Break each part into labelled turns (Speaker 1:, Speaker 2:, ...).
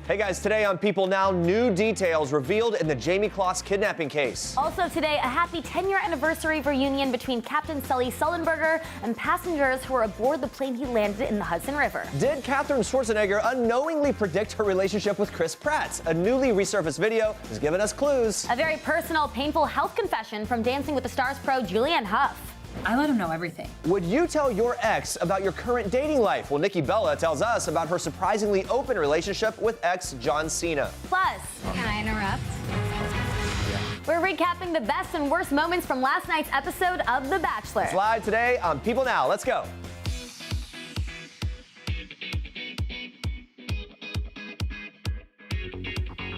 Speaker 1: Hey guys, today on People Now, new details revealed in the Jayme Closs kidnapping case.
Speaker 2: Also today, a happy 10-year anniversary reunion between Captain Sully Sullenberger and passengers who were aboard the plane he landed in the Hudson River.
Speaker 1: Did Katherine Schwarzenegger unknowingly predict her relationship with Chris Pratt? A newly resurfaced video has given us clues.
Speaker 2: A very personal, painful health confession from Dancing with the Stars pro Julianne Hough.
Speaker 3: I let him know everything.
Speaker 1: Would you tell your ex about your current dating life? Well, Nikki Bella tells us about her surprisingly open relationship with ex John Cena.
Speaker 2: Plus,
Speaker 4: can I interrupt?
Speaker 2: We're recapping the best and worst moments from last night's episode of The Bachelor.
Speaker 1: It's live today on People Now. Let's go.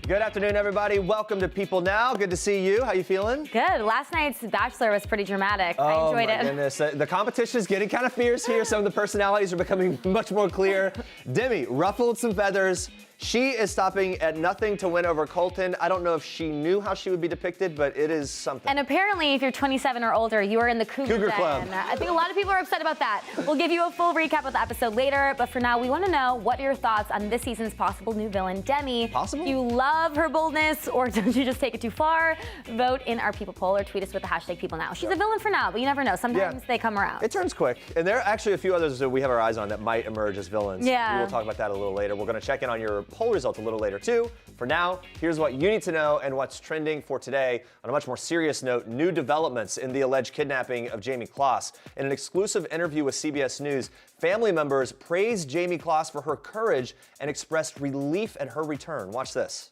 Speaker 1: Good afternoon, everybody. Welcome to People Now. Good to see you. How you feeling?
Speaker 2: Good. Last night's Bachelor was pretty dramatic. I enjoyed it.
Speaker 1: Goodness. The competition is getting kind of fierce here. Some of the personalities are becoming much more clear. Demi ruffled some feathers. She is stopping at nothing to win over Colton. I don't know if she knew how she would be depicted, but it is something.
Speaker 2: And apparently, if you're 27 or older, you are in the Cougar
Speaker 1: Club.
Speaker 2: I think a lot of people are upset about that. We'll give you a full recap of the episode later, but for now, we want to know what are your thoughts on this season's possible new villain, Demi.
Speaker 1: Possible?
Speaker 2: Do you love her boldness, or don't you just take it too far? Vote in our People poll or tweet us with the hashtag PeopleNow. She's a villain for now, but you never know. Sometimes they come around.
Speaker 1: It turns quick. And there are actually a few others that we have our eyes on that might emerge as villains.
Speaker 2: Yeah.
Speaker 1: We will talk about that a little later. We're going to check in on your poll results a little later, too. For now, here's what you need to know and what's trending for today. On a much more serious note, new developments in the alleged kidnapping of Jayme Closs. In an exclusive interview with CBS News, family members praised Jayme Closs for her courage and expressed relief at her return. Watch this.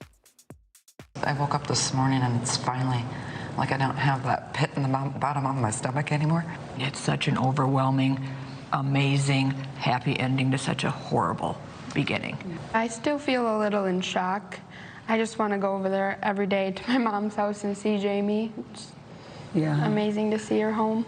Speaker 5: I woke up this morning and it's finally like I don't have that pit in the bottom of my stomach anymore.
Speaker 3: It's such an overwhelming, amazing, happy ending to such a horrible beginning.
Speaker 6: I still feel a little in shock. I just want to go over there every day to my mom's house and see Jayme. It's amazing to see her home.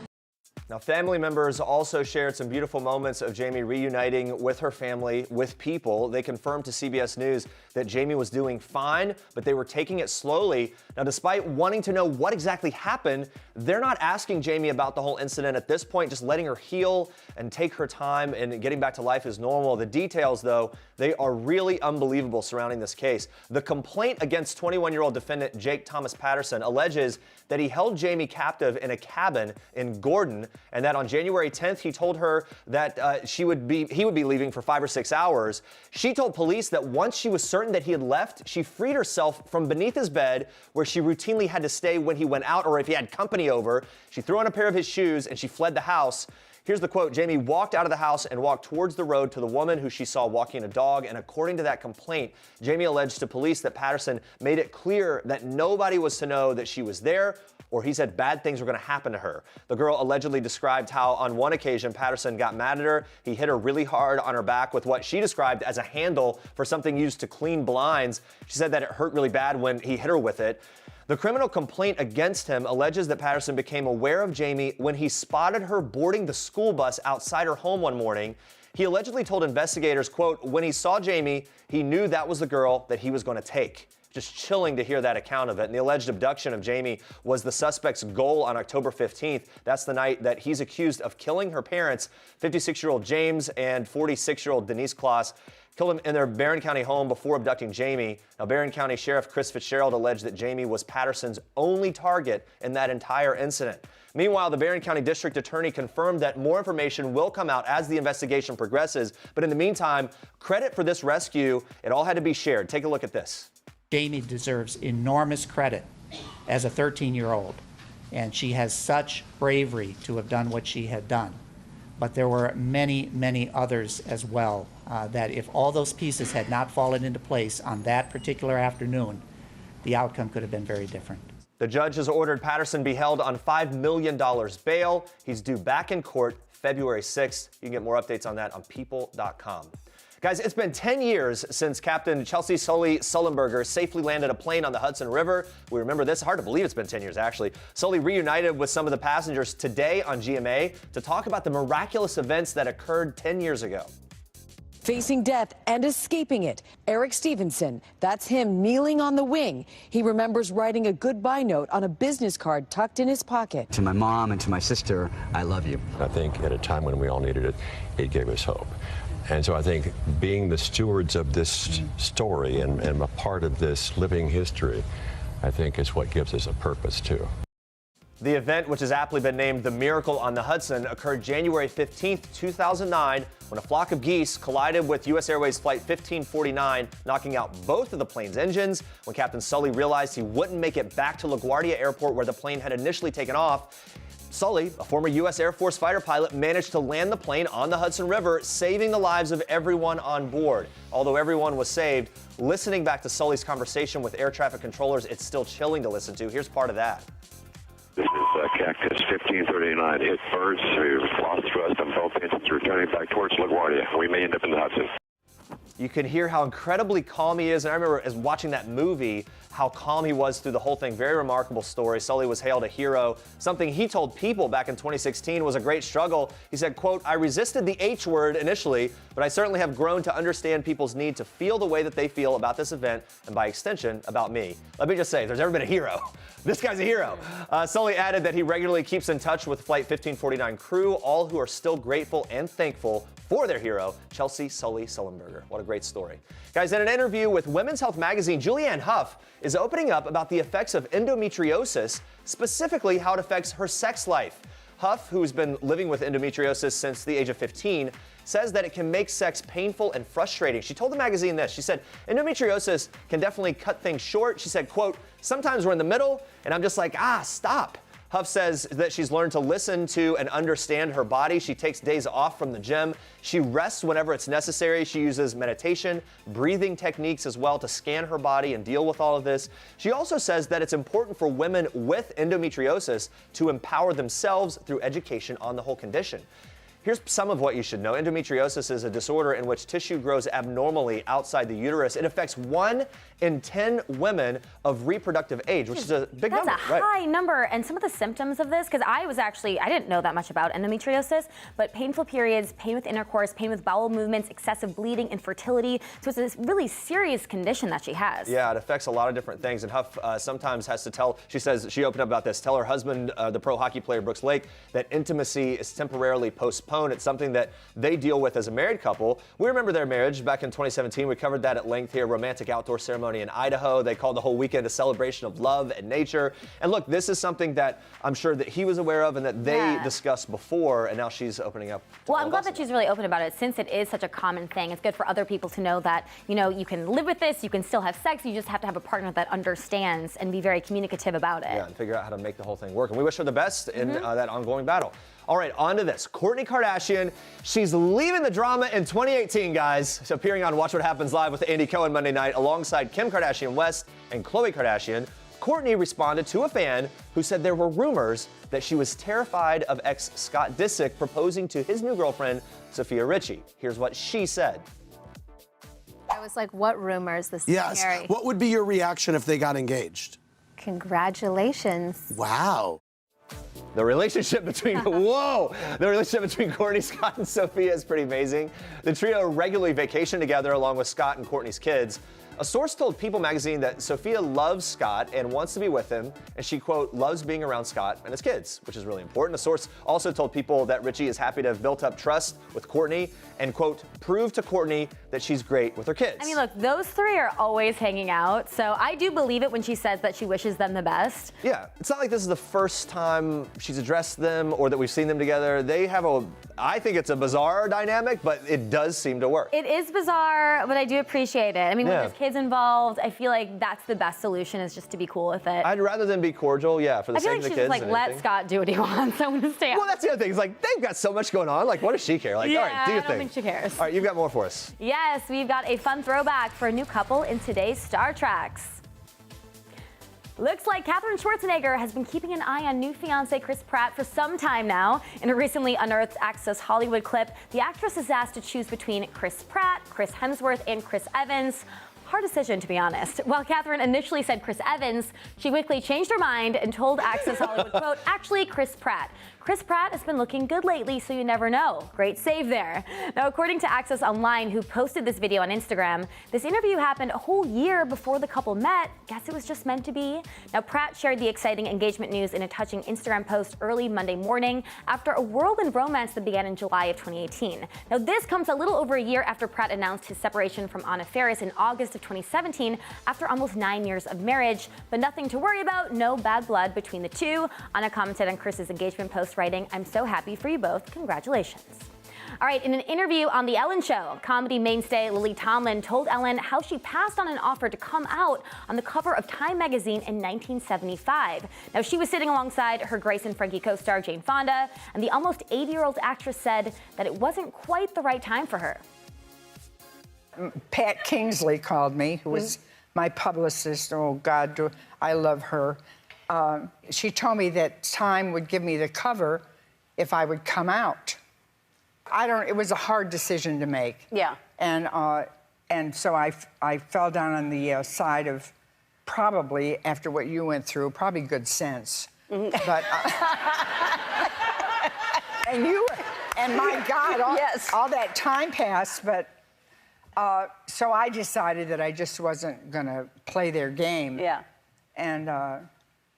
Speaker 1: Now, family members also shared some beautiful moments of Jayme reuniting with her family, with People. They confirmed to CBS News that Jayme was doing fine, but they were taking it slowly. Now, despite wanting to know what exactly happened, they're not asking Jayme about the whole incident at this point, just letting her heal and take her time and getting back to life as normal. The details, though, they are really unbelievable surrounding this case. The complaint against 21-year-old defendant Jake Thomas Patterson alleges that he held Jayme captive in a cabin in Gordon, and that on January 10th, he told her that he would be leaving for 5 or 6 hours. She told police that once she was certain that he had left, she freed herself from beneath his bed, where she routinely had to stay when he went out or if he had company over. She threw on a pair of his shoes and she fled the house. Here's the quote. Jayme walked out of the house and walked towards the road to the woman who she saw walking a dog. And according to that complaint, Jayme alleged to police that Patterson made it clear that nobody was to know that she was there, or he said bad things were going to happen to her. The girl allegedly described how on one occasion Patterson got mad at her. He hit her really hard on her back with what she described as a handle for something used to clean blinds. She said that it hurt really bad when he hit her with it. The criminal complaint against him alleges that Patterson became aware of Jayme when he spotted her boarding the school bus outside her home one morning. He allegedly told investigators, quote, when he saw Jayme, he knew that was the girl that he was going to take. Just chilling to hear that account of it. And the alleged abduction of Jayme was the suspect's goal on October 15th. That's the night that he's accused of killing her parents, 56-year-old James and 46-year-old Denise Closs. Killed him in their Barron County home before abducting Jayme. Now, Barron County Sheriff Chris Fitzgerald alleged that Jayme was Patterson's only target in that entire incident. Meanwhile, the Barron County District Attorney confirmed that more information will come out as the investigation progresses. But in the meantime, credit for this rescue, it all had to be shared. Take a look at this.
Speaker 7: Jayme deserves enormous credit as a 13-year-old, and she has such bravery to have done what she had done. But there were many, many others as well that if all those pieces had not fallen into place on that particular afternoon, the outcome could have been very different.
Speaker 1: The judge has ordered Patterson be held on $5 million bail. He's due back in court February 6th. You can get more updates on that on people.com. Guys, it's been 10 years since Captain Chelsea Sully Sullenberger safely landed a plane on the Hudson River. We remember this. Hard to believe it's been 10 years, actually. Sully reunited with some of the passengers today on GMA to talk about the miraculous events that occurred 10 years ago.
Speaker 8: Facing death and escaping it, Eric Stevenson, that's him kneeling on the wing. He remembers writing a goodbye note on a business card tucked in his pocket.
Speaker 9: To my mom and to my sister, I love you.
Speaker 10: I think at a time when we all needed it, it gave us hope.
Speaker 4: And so I think being the stewards of this story and a part of this living history, I think is what gives us a purpose too.
Speaker 1: The event, which has aptly been named the Miracle on the Hudson, occurred January 15th, 2009, when a flock of geese collided with U.S. Airways Flight 1549, knocking out both of the plane's engines. When Captain Sully realized he wouldn't make it back to LaGuardia Airport, where the plane had initially taken off, Sully, a former U.S. Air Force fighter pilot, managed to land the plane on the Hudson River, saving the lives of everyone on board. Although everyone was saved, listening back to Sully's conversation with air traffic controllers, it's still chilling to listen to. Here's part of that.
Speaker 9: This is Cactus 1539. Hit birds. We've lost thrust on both engines, returning back towards LaGuardia. We may end up in the Hudson.
Speaker 1: You can hear how incredibly calm he is. And I remember as watching that movie, how calm he was through the whole thing. Very remarkable story. Sully was hailed a hero. Something he told People back in 2016 was a great struggle. He said, quote, "I resisted the H word initially, but I certainly have grown to understand people's need to feel the way that they feel about this event, and by extension, about me." Let me just say, if there's ever been a hero, this guy's a hero. Sully added that he regularly keeps in touch with Flight 1549 crew, all who are still grateful and thankful for their hero, Chelsea Sully Sullenberger. What a great story. Guys, in an interview with Women's Health magazine, Julianne Hough is opening up about the effects of endometriosis, specifically how it affects her sex life. Hough, who's been living with endometriosis since the age of 15, says that it can make sex painful and frustrating. She told the magazine this. She said, endometriosis can definitely cut things short. She said, quote, "Sometimes we're in the middle and I'm just like, stop." Hough says that she's learned to listen to and understand her body. She takes days off from the gym. She rests whenever it's necessary. She uses meditation, breathing techniques as well to scan her body and deal with all of this. She also says that it's important for women with endometriosis to empower themselves through education on the whole condition. Here's some of what you should know. Endometriosis is a disorder in which tissue grows abnormally outside the uterus. It affects 1 in 10 women of reproductive age, which is a big number.
Speaker 2: That's a high number. And some of the symptoms of this, because I didn't know that much about endometriosis, but painful periods, pain with intercourse, pain with bowel movements, excessive bleeding, infertility. So it's a really serious condition that she has.
Speaker 1: Yeah, it affects a lot of different things. And Hough sometimes has to tell, she says, she opened up about this, tell her husband, the pro hockey player Brooks Lake, that intimacy is temporarily postponed. It's something that they deal with as a married couple. We remember their marriage back in 2017. We covered that at length here. Romantic outdoor ceremony in Idaho. They called the whole weekend a celebration of love and nature. And look, this is something that I'm sure that he was aware of and that they discussed before, and now she's opening up.
Speaker 2: Well, I'm glad that she's really open about it, since it is such a common thing. It's good for other people to know that, you know, you can live with this, you can still have sex, you just have to have a partner that understands and be very communicative about it.
Speaker 1: Yeah, and figure out how to make the whole thing work. And we wish her the best in that ongoing battle. All right, on to this. Kourtney Kardashian, she's leaving the drama in 2018, guys. She's appearing on Watch What Happens Live with Andy Cohen Monday night alongside Kim Kardashian West and Khloe Kardashian. Kourtney responded to a fan who said there were rumors that she was terrified of ex Scott Disick proposing to his new girlfriend, Sofia Richie. Here's what she said.
Speaker 10: I was like, what rumors? This is scary.
Speaker 11: What would be your reaction if they got engaged?
Speaker 10: Congratulations.
Speaker 11: Wow.
Speaker 1: The relationship between, the relationship between Kourtney, Scott, and Sofia is pretty amazing. The trio regularly vacation together along with Scott and Kourtney's kids. A source told People magazine that Sofia loves Scott and wants to be with him, and she, quote, loves being around Scott and his kids, which is really important. The source also told People that Richie is happy to have built up trust with Kourtney and, quote, prove to Kourtney that she's great with her kids.
Speaker 2: I mean, look, those three are always hanging out, so I do believe it when she says that she wishes them the best.
Speaker 1: Yeah, it's not like this is the first time she's addressed them or that we've seen them together. They have I think it's a bizarre dynamic, but it does seem to work.
Speaker 2: It is bizarre, but I do appreciate it. I mean, when there's kids involved, I feel like that's the best solution, is just to be cool with it.
Speaker 1: I'd rather than be cordial, for the sake of the kids.
Speaker 2: I feel like she's just like, let Scott do what he wants. I want to stay out.
Speaker 1: Well, that's the other thing. It's like, they've got so much going on. Like, what does she care? Like, all right, do your thing.
Speaker 2: I don't think she cares.
Speaker 1: All right, you've got more for us.
Speaker 2: Yes, we've got a fun throwback for a new couple in today's Star Treks. Looks like Katherine Schwarzenegger has been keeping an eye on new fiancé Chris Pratt for some time now. In a recently unearthed Access Hollywood clip, the actress is asked to choose between Chris Pratt, Chris Hemsworth, and Chris Evans. Hard decision, to be honest. While Katherine initially said Chris Evans, she quickly changed her mind and told Access Hollywood, quote, actually Chris Pratt. Chris Pratt has been looking good lately, so you never know. Great save there. Now, according to Access Online, who posted this video on Instagram, this interview happened a whole year before the couple met. Guess it was just meant to be. Now, Pratt shared the exciting engagement news in a touching Instagram post early Monday morning after a whirlwind romance that began in July of 2018. Now, this comes a little over a year after Pratt announced his separation from Anna Faris in August of 2017 after almost 9 years of marriage. But nothing to worry about, no bad blood between the two. Anna commented on Chris's engagement post, writing, I'm so happy for you both. Congratulations. All right, in an interview on The Ellen Show, comedy mainstay Lily Tomlin told Ellen how she passed on an offer to come out on the cover of Time magazine in 1975. Now, she was sitting alongside her Grace and Frankie co-star Jane Fonda, and the almost 80-year-old actress said that it wasn't quite the right time for her.
Speaker 12: Pat Kingsley called me, who was my publicist. Oh, God, I love her. She told me that Time would give me the cover if I would come out. It was a hard decision to make. Yeah. And so I fell down on the side of probably, after what you went through, probably good sense. But, and my God, all that time passed, but so I decided that I just wasn't gonna play their game. Yeah. And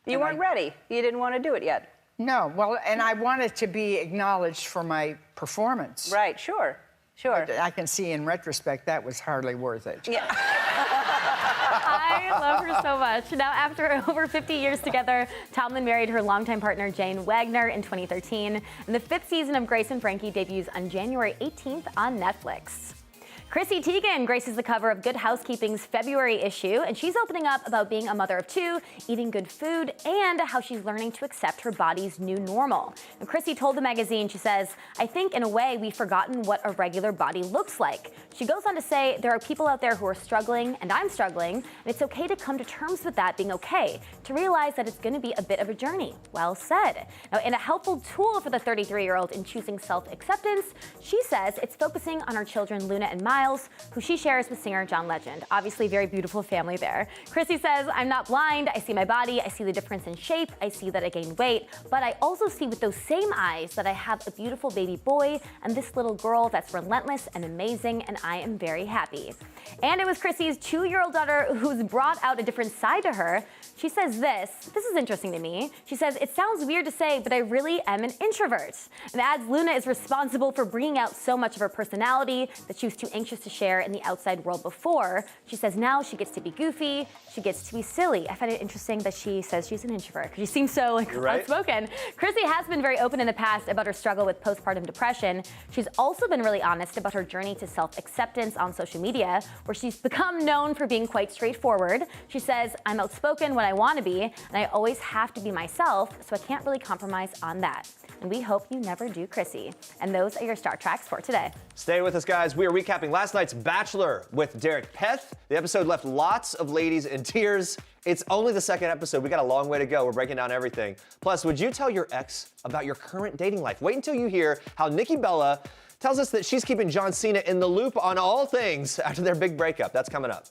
Speaker 13: you weren't ready. You didn't want to do it yet.
Speaker 12: No, well, and I wanted to be acknowledged for my performance.
Speaker 13: Right, sure, sure.
Speaker 12: But I can see in retrospect that was hardly worth it.
Speaker 13: Yeah.
Speaker 2: I love her so much. Now, after over 50 years together, Tomlin married her longtime partner Jane Wagner in 2013, and the 5th season of Grace and Frankie debuts on January 18th on Netflix. Chrissy Teigen graces the cover of Good Housekeeping's February issue, and she's opening up about being a mother of 2, eating good food, and how she's learning to accept her body's new normal. And Chrissy told the magazine, she says, I think in a way we've forgotten what a regular body looks like. She goes on to say, there are people out there who are struggling, and I'm struggling, and it's okay to come to terms with that being okay, to realize that it's going to be a bit of a journey. Well said. Now, in a helpful tool for the 33-year-old in choosing self-acceptance, she says it's focusing on her children Luna and Miles, who she shares with singer John Legend. Obviously, very beautiful family there. Chrissy says, I'm not blind. I see my body. I see the difference in shape. I see that I gained weight. But I also see with those same eyes that I have a beautiful baby boy and this little girl that's relentless and amazing, and I am very happy. And it was Chrissy's 2-year-old daughter who's brought out a different side to her. She says this is interesting to me. She says, it sounds weird to say, but I really am an introvert. And adds Luna is responsible for bringing out so much of her personality that she was too anxious to share in the outside world before. She says now she gets to be goofy, she gets to be silly. I find it interesting that she says she's an introvert because she seems so outspoken. Chrissy has been very open in the past about her struggle with postpartum depression. She's also been really honest about her journey to self-acceptance on social media, where she's become known for being quite straightforward. She says, I'm outspoken when I want to be, and I always have to be myself, so I can't really compromise on that. And we hope you never do, Chrissy. And those are your Star Tracks for today.
Speaker 1: Stay with us, guys. We are recapping last night's Bachelor with Derek Peth. The episode left lots of ladies in tears. It's only the 2nd episode. We got a long way to go. We're breaking down everything. Plus, would you tell your ex about your current dating life? Wait until you hear how Nikki Bella tells us that she's keeping John Cena in the loop on all things after their big breakup. That's coming up.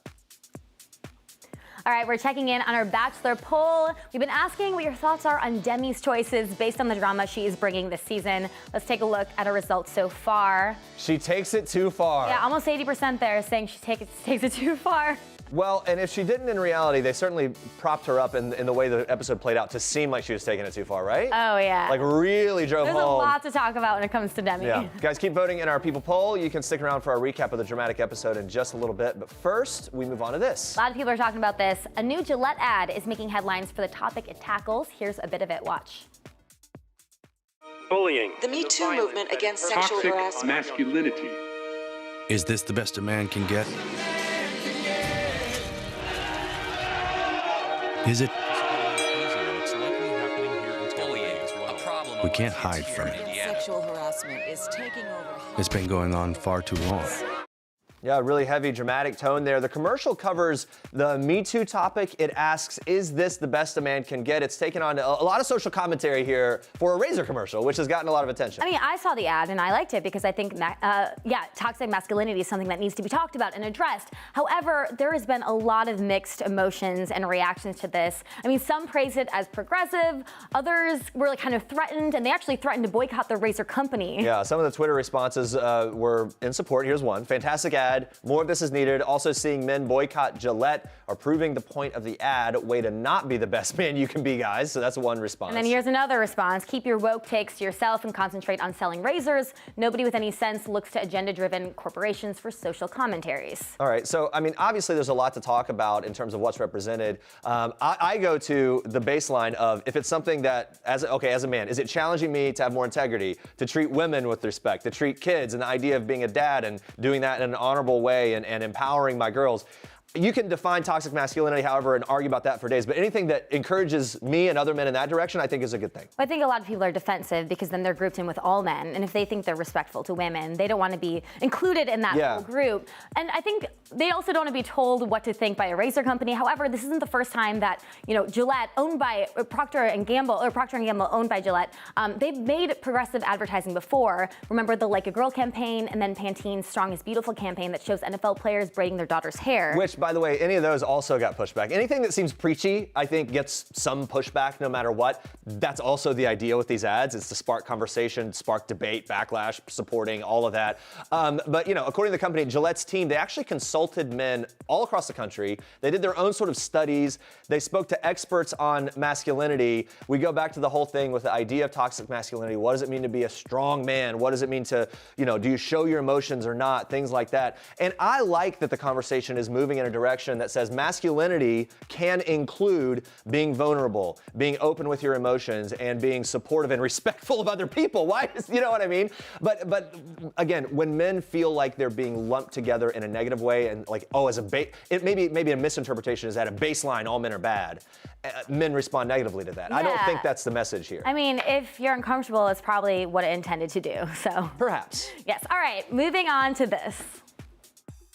Speaker 2: All right, we're checking in on our Bachelor poll. We've been asking what your thoughts are on Demi's choices based on the drama she is bringing this season. Let's take a look at her results so far.
Speaker 1: She takes it too far.
Speaker 2: Yeah, almost 80% there saying she takes it too far.
Speaker 1: Well, and if she didn't in reality, they certainly propped her up in the way the episode played out to seem like she was taking it too far, right?
Speaker 2: Oh, yeah.
Speaker 1: Like really drove home.
Speaker 2: There's a lot to talk about when it comes to Demi.
Speaker 1: Yeah. Guys, keep voting in our People poll. You can stick around for our recap of the dramatic episode in just a little bit. But first, we move on to this.
Speaker 2: A lot of people are talking about this. A new Gillette ad is making headlines for the topic it tackles. Here's a bit of it. Watch.
Speaker 14: Bullying.
Speaker 15: The METOO movement against sexual harassment.
Speaker 14: Masculinity.
Speaker 16: Is this the best a man can get? Is it? We can't hide from it.
Speaker 15: Sexual harassment is taking over.
Speaker 16: It's been going on far too long.
Speaker 1: Yeah, really heavy, dramatic tone there. The commercial covers the Me Too topic. It asks, is this the best a man can get? It's taken on a lot of social commentary here for a razor commercial, which has gotten a lot of attention.
Speaker 2: I mean, I saw the ad and I liked it because I think, toxic masculinity is something that needs to be talked about and addressed. However, there has been a lot of mixed emotions and reactions to this. I mean, some praised it as progressive, others were like kind of threatened, and they actually threatened to boycott the razor company.
Speaker 1: Yeah, some of the Twitter responses were in support. Here's one. Fantastic ad. More of this is needed. Also seeing men boycott Gillette are proving the point of the ad. Way to not be the best man you can be, guys. So that's one response.
Speaker 2: And then here's another response. Keep your woke takes to yourself and concentrate on selling razors. Nobody with any sense looks to agenda-driven corporations for social commentaries.
Speaker 1: All right. So, I mean, obviously there's a lot to talk about in terms of what's represented. I go to the baseline of if it's something that, as a man, is it challenging me to have more integrity, to treat women with respect, to treat kids, and the idea of being a dad and doing that in an honorable way and empowering my girls. You can define toxic masculinity, however, and argue about that for days, but anything that encourages me and other men in that direction, I think is a good thing.
Speaker 2: I think a lot of people are defensive because then they're grouped in with all men, and if they think they're respectful to women, they don't want to be included in that whole group. And I think they also don't want to be told what to think by a razor company. However, this isn't the first time that, Gillette, owned by Procter & Gamble, owned by Gillette, they've made progressive advertising before. Remember the Like a Girl campaign, and then Pantene's Strong is Beautiful campaign that shows NFL players braiding their daughter's hair.
Speaker 1: Which, by the way, any of those also got pushback. Anything that seems preachy, I think, gets some pushback no matter what. That's also the idea with these ads. It's to spark conversation, spark debate, backlash, supporting all of that. But, according to the company, Gillette's team, they actually consulted men all across the country. They did their own sort of studies. They spoke to experts on masculinity. We go back to the whole thing with the idea of toxic masculinity. What does it mean to be a strong man? What does it mean to, do you show your emotions or not? Things like that. And I like that the conversation is moving in a direction that says masculinity can include being vulnerable, being open with your emotions, and being supportive and respectful of other people. Why? You know what I mean? But again, when men feel like they're being lumped together in a negative way and like, maybe a misinterpretation is at a baseline, all men are bad. Men respond negatively to that. Yeah. I don't think that's the message here.
Speaker 2: I mean, if you're uncomfortable, it's probably what it intended to do. So
Speaker 1: perhaps.
Speaker 2: Yes. All right. Moving on to this.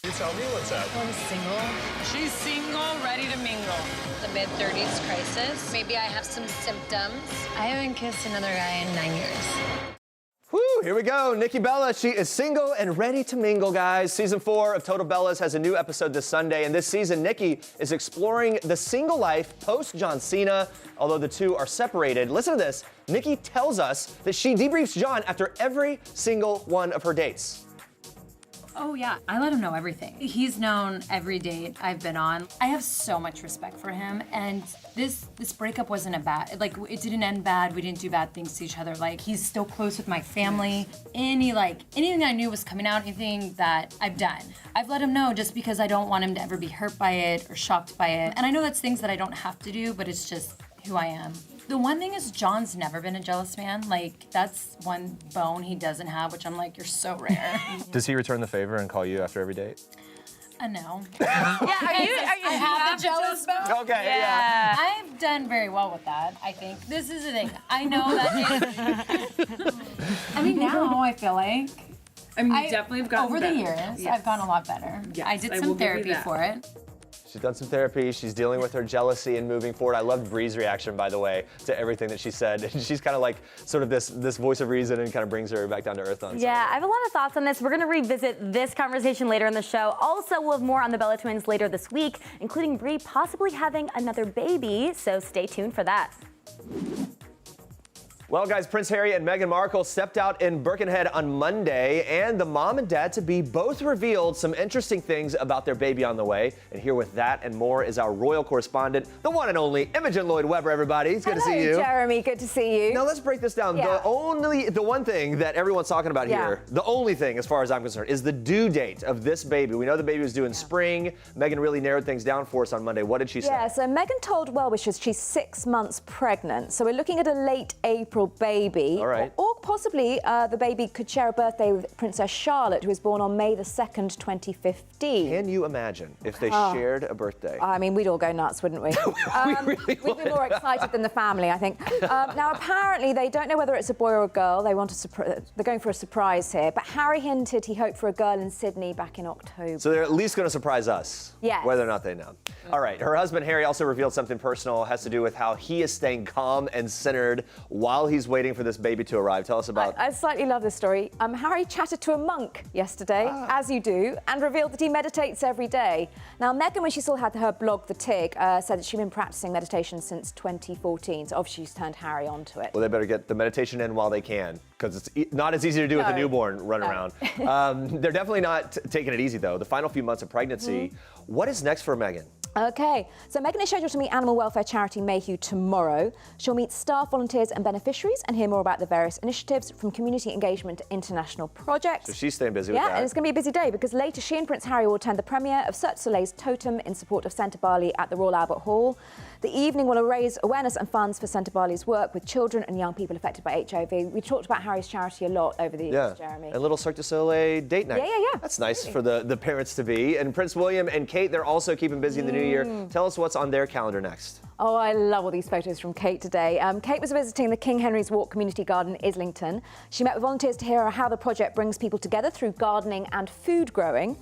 Speaker 1: You tell me what's up.
Speaker 14: I'm single. She's single, ready to mingle.
Speaker 10: The mid-30s crisis. Maybe I have some symptoms.
Speaker 14: I haven't kissed another guy in 9 years.
Speaker 1: Woo, here we go. Nikki Bella, she is single and ready to mingle, guys. Season 4 of Total Bellas has a new episode this Sunday, and this season, Nikki is exploring the single life post-John Cena, although the two are separated. Listen to this. Nikki tells us that she debriefs John after every single one of her dates.
Speaker 17: Oh yeah, I let him know everything. He's known every date I've been on. I have so much respect for him, and this breakup wasn't it didn't end bad. We didn't do bad things to each other. Like, he's still close with my family. Anything that I knew was coming out, anything that I've done, I've let him know just because I don't want him to ever be hurt by it or shocked by it. And I know that's things that I don't have to do, but it's just who I am. The one thing is John's never been a jealous man. Like, that's one bone he doesn't have, which I'm like, you're so rare.
Speaker 1: Does he return the favor and call you after every date?
Speaker 17: No.
Speaker 14: Yeah, are you
Speaker 17: have the jealous bone?
Speaker 1: Okay, yeah.
Speaker 17: I've done very well with that, I think. This is the thing. I know that I mean, now I feel like
Speaker 14: you definitely have gotten
Speaker 17: over
Speaker 14: better.
Speaker 17: The years, yes. I've gotten a lot better.
Speaker 14: Yes,
Speaker 17: I did some therapy for it.
Speaker 1: She's done some therapy. She's dealing with her jealousy and moving forward. I loved Bree's reaction, by the way, to everything that she said. She's kind of like sort of this voice of reason and kind of brings her back down to earth on
Speaker 2: Yeah, I have a lot of thoughts on this. We're going to revisit this conversation later in the show. Also, we'll have more on the Bella twins later this week, including Bree possibly having another baby, so stay tuned for that.
Speaker 1: Well, guys, Prince Harry and Meghan Markle stepped out in Birkenhead on Monday, and the mom and dad-to-be both revealed some interesting things about their baby on the way. And here with that and more is our royal correspondent, the one and only Imogen Lloyd-Webber, everybody. It's good to see you.
Speaker 18: Jeremy, good to see you.
Speaker 1: Now, let's break this down.
Speaker 18: Yeah.
Speaker 1: The one thing that everyone's talking about here, the only thing, as far as I'm concerned, is the due date of this baby. We know the baby was due in spring. Meghan really narrowed things down for us on Monday. What did she say?
Speaker 18: Yeah, so Meghan told well wishers she's 6 months pregnant. So we're looking at a late April baby.
Speaker 1: All right.
Speaker 18: Or possibly the baby could share a birthday with Princess Charlotte, who was born on May the 2nd, 2015.
Speaker 1: Can you imagine if they shared a birthday?
Speaker 18: I mean, we'd all go nuts, wouldn't we? We'd be more excited than the family, I think. Now, apparently, they don't know whether it's a boy or a girl. They want they're going for a surprise here. But Harry hinted he hoped for a girl in Sydney back in October.
Speaker 1: So they're at least going to surprise us.
Speaker 18: Yes.
Speaker 1: Whether or not they know. All right. Her husband, Harry, also revealed something personal. It has to do with how he is staying calm and centered while he's waiting for this baby to arrive. Tell us about...
Speaker 18: I slightly love this story. Harry chatted to a monk yesterday, as you do, and revealed that he meditates every day. Now, Meghan, when she still had her blog, The Tig, said that she'd been practicing meditation since 2014. So obviously she's turned Harry onto it.
Speaker 1: Well, they better get the meditation in while they can, because it's not as easy to do with a newborn running around. They're definitely not taking it easy, though. The final few months of pregnancy. What is next for Meghan?
Speaker 18: Okay, so Meghan is scheduled to meet animal welfare charity METOO tomorrow. She'll meet staff, volunteers and beneficiaries and hear more about the various initiatives from community engagement to international projects.
Speaker 1: So she's staying busy with that.
Speaker 18: Yeah, and it's going to be a busy day because later she and Prince Harry will attend the premiere of Cirque du Soleil's Totem in support of Centre Bali at the Royal Albert Hall. The evening will raise awareness and funds for Centre Bali's work with children and young people affected by HIV. We talked about Harry's charity a lot over the years, Jeremy.
Speaker 1: A little Cirque du Soleil date night.
Speaker 18: Yeah.
Speaker 1: That's nice for the parents to be. And Prince William and Kate, they're also keeping busy in the new year. Tell us what's on their calendar next.
Speaker 18: Oh, I love all these photos from Kate today. Kate was visiting the King Henry's Walk Community Garden in Islington. She met with volunteers to hear how the project brings people together through gardening and food growing.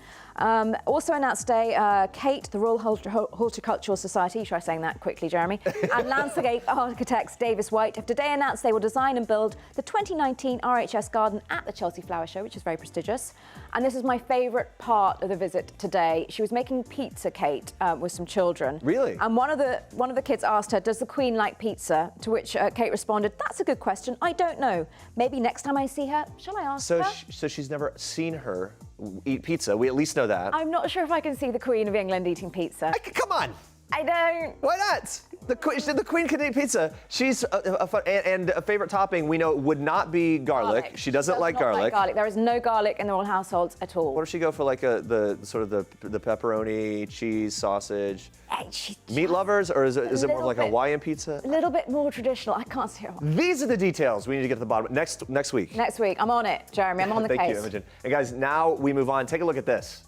Speaker 18: Also announced today, Kate, the Royal Horticultural Society, try saying that quickly, Jeremy, and landscape architects Davis White have today announced they will design and build the 2019 RHS garden at the Chelsea Flower Show, which is very prestigious. And this is my favourite part of the visit today. She was making pizza, Kate, with some children.
Speaker 1: Really?
Speaker 18: And one of the kids asked her, does the Queen like pizza? To which Kate responded, that's a good question. I don't know. Maybe next time I see her, shall I ask her?
Speaker 1: So she's never seen her eat pizza. We at least know that.
Speaker 18: I'm not sure if I can see the Queen of England eating pizza.
Speaker 1: Come on.
Speaker 18: I don't.
Speaker 1: Why not? The Queen can eat pizza. She's and a favorite topping we know would not be garlic. She doesn't like garlic.
Speaker 18: There is no garlic in the royal households at all.
Speaker 1: What if she go for like the pepperoni, cheese, sausage? Meat lovers, or is it more like a Hawaiian pizza?
Speaker 18: A little bit more traditional. I can't see her.
Speaker 1: These are the details we need to get to the bottom. Next week.
Speaker 18: Next week. I'm on it, Jeremy. I'm on the case.
Speaker 1: Thank you, Imogen. And guys, now we move on. Take a look at this.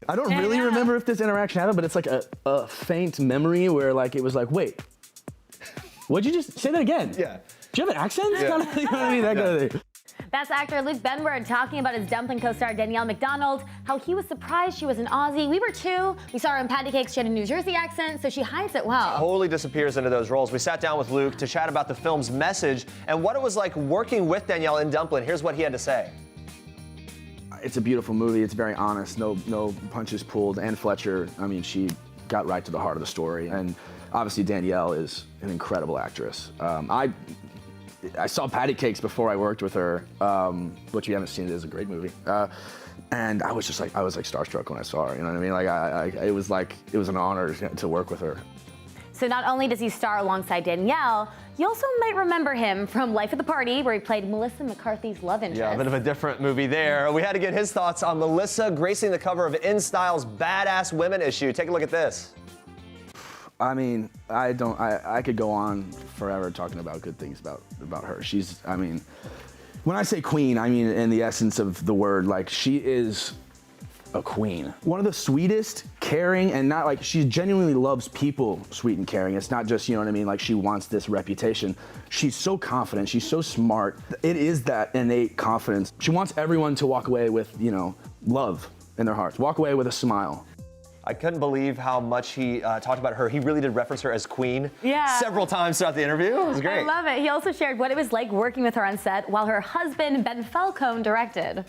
Speaker 19: I don't really remember if this interaction happened, but it's like a faint memory where like it was like, wait, what'd you just say that again?
Speaker 1: Yeah.
Speaker 19: Do you have an accent?
Speaker 1: Yeah.
Speaker 19: You know what I mean? That kind of thing.
Speaker 2: That's actor Luke Benward talking about his Dumpling co-star Danielle McDonald, how he was surprised she was an Aussie. We were too. We saw her in Patty Cakes. She had a New Jersey accent, so she hides it well.
Speaker 1: Totally disappears into those roles. We sat down with Luke to chat about the film's message and what it was like working with Danielle in Dumplin. Here's what he had to say.
Speaker 19: It's a beautiful movie. It's very honest. No punches pulled. Anne Fletcher, I mean, she got right to the heart of the story. And obviously Danielle is an incredible actress. I saw Patty Cakes before I worked with her, which you haven't seen. It is a great movie. And I was starstruck when I saw her. You know what I mean? It was an honor to work with her.
Speaker 2: So not only does he star alongside Danielle, you also might remember him from Life at the Party, where he played Melissa McCarthy's love interest.
Speaker 1: Yeah, a bit of a different movie there. We had to get his thoughts on Melissa gracing the cover of InStyle's Badass Women issue. Take a look at this.
Speaker 19: I mean, I could go on forever talking about good things about her. When I say queen, I mean in the essence of the word, like she is a queen. One of the sweetest, caring, and not like, she genuinely loves people, sweet and caring. It's not just, you know what I mean, like she wants this reputation. She's so confident, she's so smart. It is that innate confidence. She wants everyone to walk away with, you know, love in their hearts. Walk away with a smile.
Speaker 1: I couldn't believe how much he talked about her. He really did reference her as queen several times throughout the interview. It was great.
Speaker 2: I love it. He also shared what it was like working with her on set while her husband, Ben Falcone, directed.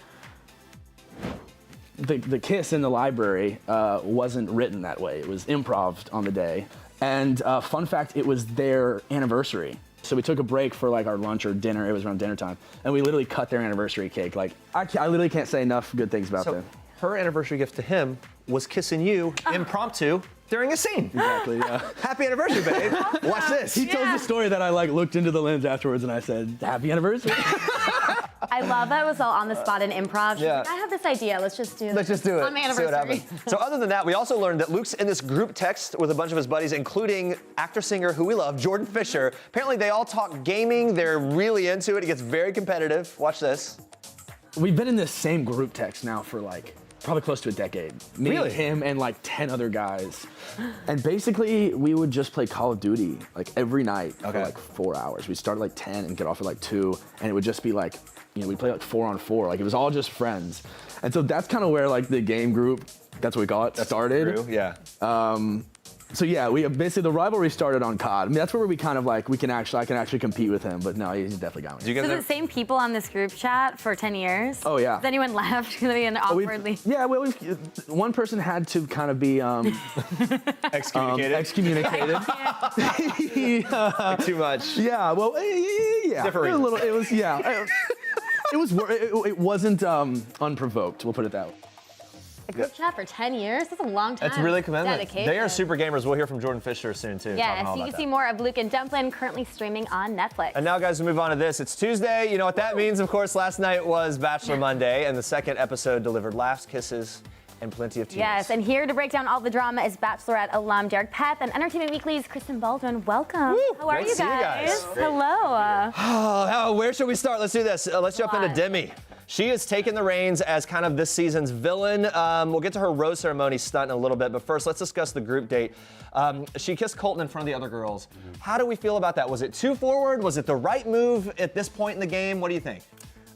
Speaker 19: The kiss in the library wasn't written that way. It was improv on the day. And fun fact, it was their anniversary. So we took a break for like our lunch or dinner. It was around dinner time. And we literally cut their anniversary cake. Like, I literally can't say enough good things about them.
Speaker 1: Her anniversary gift to him was kissing you impromptu during a scene.
Speaker 19: Exactly, yeah.
Speaker 1: Happy anniversary, babe. Watch this.
Speaker 19: He told the story that I like looked into the lens afterwards and I said, happy anniversary.
Speaker 2: I I love that it was all on the spot and improv. She's
Speaker 1: Yeah.
Speaker 2: like, I have this idea. Let's just do this.
Speaker 1: Let's just do it.
Speaker 2: On my
Speaker 1: See what
Speaker 2: anniversary.
Speaker 1: happens. So other than that, we also learned that Luke's in this group text with a bunch of his buddies, including actor-singer who we love, Jordan Fisher. Apparently they all talk gaming. They're really into it. It gets very competitive. Watch this.
Speaker 19: We've been in this same group text now for like probably close to a decade. Me,
Speaker 1: Really?
Speaker 19: him, and like 10 other guys. And basically, we would just play Call of Duty like every night for like 4 hours. We'd start at like 10 and get off at like 2, and it would just be like, you know, we'd play like 4-on-4. Like it was all just friends. And so that's kind of where like the game group, that's what we call it, started.
Speaker 1: True, yeah.
Speaker 19: So yeah, we basically the rivalry started on COD. I mean, that's where we kind of like I can actually compete with him. But no, he's definitely got me.
Speaker 2: So the same people on this group chat for 10 years?
Speaker 19: Oh yeah.
Speaker 2: Has anyone left? Awkwardly?
Speaker 19: One person had to kind of be excommunicated.
Speaker 1: Too much.
Speaker 19: Yeah. Well, yeah.
Speaker 1: Different
Speaker 19: A little. It was yeah. It wasn't unprovoked. We'll put it that way.
Speaker 2: A group chat for 10 years? That's a long time.
Speaker 1: That's really commitment.
Speaker 2: Dedication.
Speaker 1: They are super gamers. We'll hear from Jordan Fisher soon, too.
Speaker 2: Yes, you can see more of Luke and Dumplin currently streaming on Netflix.
Speaker 1: And now, guys, we move on to this. It's Tuesday. You know what that means, of course. Last night was Bachelor Monday, and the second episode delivered laughs, kisses, and plenty of tears.
Speaker 2: Yes, and here to break down all the drama is Bachelorette alum Derek Peth and Entertainment Weekly's Kristen Baldwin. Welcome.
Speaker 1: Woo,
Speaker 2: how are
Speaker 1: great
Speaker 2: you
Speaker 1: to see you
Speaker 2: guys?
Speaker 1: guys.
Speaker 2: Hello.
Speaker 1: Where should we start? Let's do this. Let's jump into Demi. She has taken the reins as kind of this season's villain. We'll get to her rose ceremony stunt in a little bit, but first let's discuss the group date. She kissed Colton in front of the other girls. How do we feel about that? Was it too forward? Was it the right move at this point in the game? What do you think?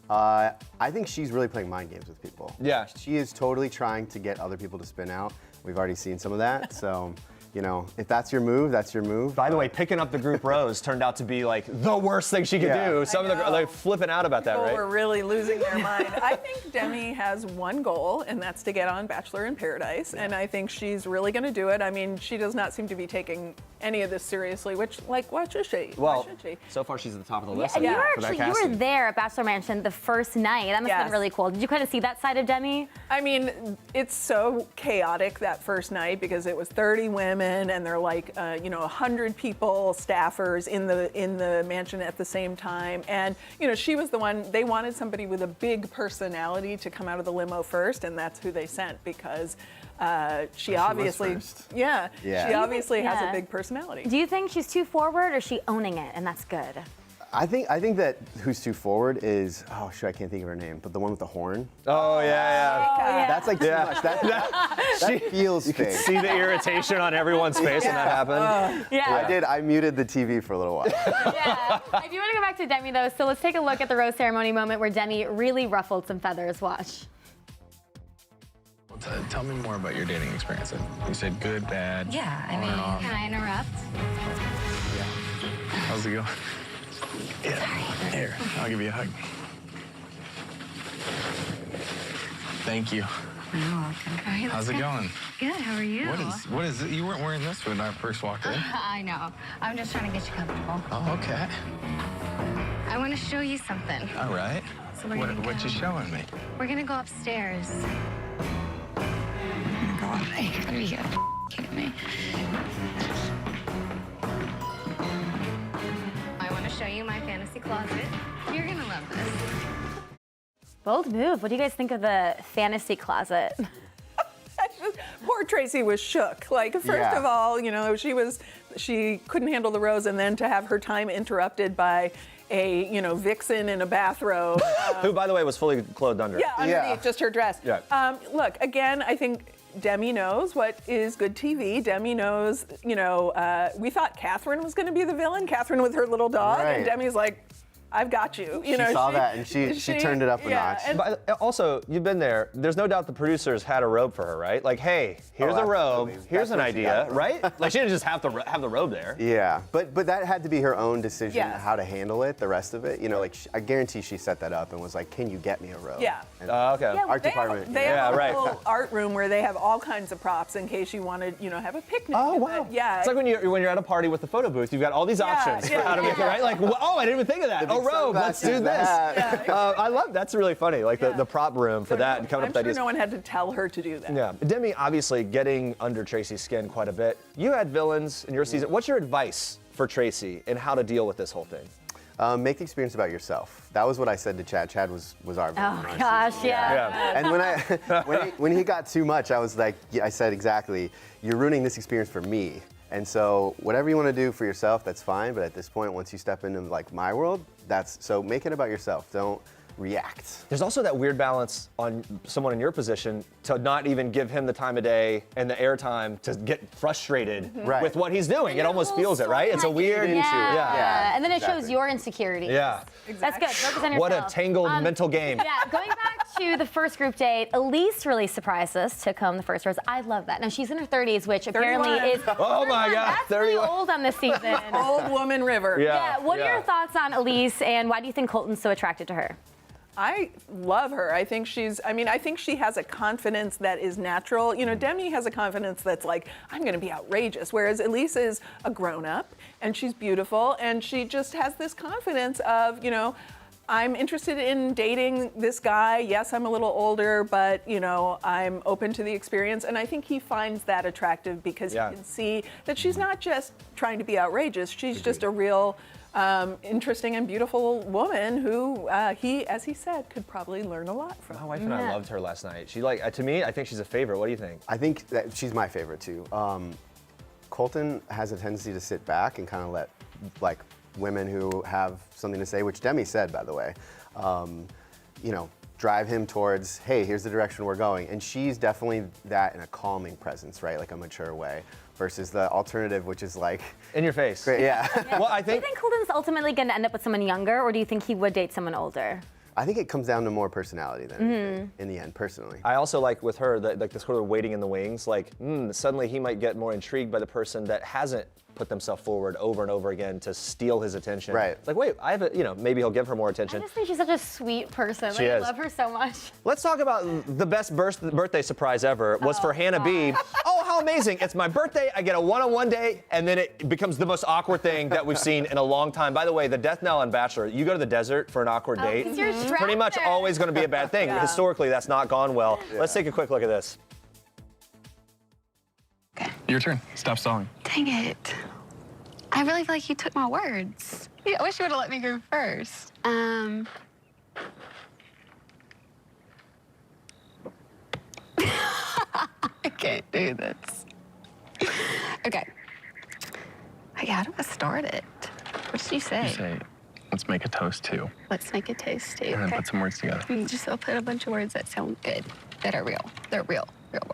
Speaker 20: I think she's really playing mind games with people.
Speaker 1: Yeah.
Speaker 20: She is totally trying to get other people to spin out. We've already seen some of that, so, you know, if that's your move, that's your move.
Speaker 1: By the way, picking up the group rose turned out to be like the worst thing she could do. Some of the like flipping out about that, right?
Speaker 21: People were really losing their mind. I think Demi has one goal, and that's to get on Bachelor in Paradise, and I think she's really going to do it. I mean, she does not seem to be taking any of this seriously, which, like, why should she?
Speaker 1: Well,
Speaker 21: why should she?
Speaker 1: so far she's at the top of the list.
Speaker 2: And you were there at Bachelor Mansion the first night. That must have been really cool. Did you kind of see that side of Demi?
Speaker 21: I mean, it's so chaotic that first night because it was 30 women and they're like, 100 people, staffers in the mansion at the same time. And, you know, she was the one, they wanted somebody with a big personality to come out of the limo first, and that's who they sent because she obviously, she obviously has a big personality.
Speaker 2: Do you think she's too forward or is she owning it and that's good?
Speaker 20: I think that who's too forward is, I can't think of her name, but the one with the horn.
Speaker 1: Oh, yeah.
Speaker 20: That's like too much. That feels
Speaker 1: You
Speaker 20: fake.
Speaker 1: could see the irritation on everyone's face when that happened.
Speaker 20: I did. I muted the TV for a little while.
Speaker 2: I do want to go back to Demi, though, so let's take a look at the rose ceremony moment where Demi really ruffled some feathers. Watch.
Speaker 22: Tell me more about your dating experience. You said good, bad.
Speaker 23: Yeah, I
Speaker 22: on and off.
Speaker 23: mean, can I interrupt?
Speaker 22: How's it going? Yeah. Here, I'll give you a hug. Thank you.
Speaker 23: You're welcome.
Speaker 22: How's it going?
Speaker 23: Good, how are you?
Speaker 22: What is it? You weren't wearing this when I first walked in.
Speaker 23: I know. I'm just trying to get you comfortable.
Speaker 22: Oh, okay.
Speaker 23: I want to show you something.
Speaker 22: All right.
Speaker 23: So we're gonna
Speaker 22: What
Speaker 23: go.
Speaker 22: you showing me?
Speaker 23: We're gonna go upstairs. We're gonna go up. Hey, what are you kidding me? I want to show you my fantasy closet. You're gonna love this.
Speaker 2: Bold move. What do you guys think of the fantasy closet?
Speaker 21: Poor Tracy was shook. Like, first of all, you know, she couldn't handle the rose, and then to have her time interrupted by a, vixen in a bathrobe.
Speaker 1: Who, by the way, was fully clothed under.
Speaker 21: Yeah, underneath just her dress.
Speaker 1: Yeah.
Speaker 21: Look, again, I think Demi knows what is good TV. Demi knows, we thought Katherine was going to be the villain, Katherine with her little dog, and Demi's like, I've got you.
Speaker 20: She saw that and she turned it up a notch.
Speaker 1: But also, you've been there. There's no doubt the producers had a robe for her, right? Like, hey, here's a robe. Here's an idea, right? Like, she didn't just have the robe there.
Speaker 20: Yeah, but that had to be her own decision how to handle it. The rest of it, I guarantee she set that up and was like, "Can you get me a robe?"
Speaker 21: Yeah.
Speaker 1: Okay.
Speaker 21: Yeah,
Speaker 20: Art department.
Speaker 21: They have a little art room where they have all kinds of props in case you want to, have a picnic.
Speaker 1: Oh wow.
Speaker 21: Yeah.
Speaker 1: It's like when you're at a party with the photo booth, you've got all these options for how to make it right. Like, I didn't even think of that. Oh, robe. Let's do this. I love that's really funny. Like the prop room for that and coming up with ideas.
Speaker 21: No one had to tell her to do that.
Speaker 1: Yeah. Demi obviously getting under Tracy's skin quite a bit. You had villains in your season. What's your advice for Tracy and how to deal with this whole thing?
Speaker 20: Make the experience about yourself. That was what I said to Chad. Chad was our
Speaker 2: Oh gosh, yeah.
Speaker 20: And when he got too much, I was like, I said exactly, you're ruining this experience for me. And so whatever you want to do for yourself, that's fine. But at this point, once you step into like my world, so make it about yourself. Don't react.
Speaker 1: There's also that weird balance on someone in your position to not even give him the time of day and the airtime to get frustrated with what he's doing. It almost feels it, right? It's a weird
Speaker 2: Yeah. And then it shows your insecurities.
Speaker 1: Yeah.
Speaker 2: That's good. Focus on yourself.
Speaker 1: What a tangled mental game.
Speaker 2: Yeah, going back to the first group date, Elise really surprised us, took home the first rose. I love that. Now, she's in her 30s, which apparently is...
Speaker 1: Oh my God,
Speaker 2: That's pretty old on this season.
Speaker 21: Old woman river.
Speaker 2: Yeah. What are your thoughts on Elise, and why do you think Colton's so attracted to her?
Speaker 21: I love her. I think she has a confidence that is natural. You know, Demi has a confidence that's like, I'm going to be outrageous, whereas Elise is a grown-up, and she's beautiful, and she just has this confidence of, you know, I'm interested in dating this guy. Yes, I'm a little older, but, you know, I'm open to the experience, and I think he finds that attractive because he can see that she's not just trying to be outrageous. She's just a real... interesting and beautiful woman who he, as he said, could probably learn a lot from.
Speaker 1: My wife and I loved her last night. She to me, I think she's a favorite. What do you think?
Speaker 20: I think that she's my favorite too. Colton has a tendency to sit back and kind of let like women who have something to say, which Demi said, by the way, you know, drive him towards, hey, here's the direction we're going. And she's definitely that in a calming presence, right? Like a mature way. Versus the alternative, which is like...
Speaker 1: In your face.
Speaker 20: Great, yeah.
Speaker 1: Well, I
Speaker 2: Do you think Colton's ultimately going to end up with someone younger, or do you think he would date someone older?
Speaker 20: I think it comes down to more personality than anything, in the end, personally.
Speaker 1: I also like with her, like the sort of waiting in the wings, like suddenly he might get more intrigued by the person that hasn't put themselves forward over and over again to steal his attention.
Speaker 20: Right.
Speaker 1: It's like, wait, I have a, you know, maybe he'll give her more
Speaker 2: I
Speaker 1: attention.
Speaker 2: just think she's such a sweet person.
Speaker 1: She
Speaker 2: I
Speaker 1: is.
Speaker 2: love her so much.
Speaker 1: Let's talk about the best birthday surprise ever was for Hannah B. Oh, how amazing. It's my birthday, I get a one-on-one day, and then it becomes the most awkward thing that we've seen in a long time. By the way, the death knell on Bachelor, you go to the desert for an awkward date, it's pretty much always going to be a bad thing. Historically, that's not gone well. Let's take a quick look at this.
Speaker 3: Your turn. Stop stalling.
Speaker 23: Dang it. I really feel like you took my words. Yeah, I wish you would have let me go first. I can't do this. Okay. How do I start it? What did you say?
Speaker 3: You say, let's make a toast too.
Speaker 23: Let's make a toast too.
Speaker 3: And then put some words together.
Speaker 23: I'll put a bunch of words that sound good, that are real. They're real words.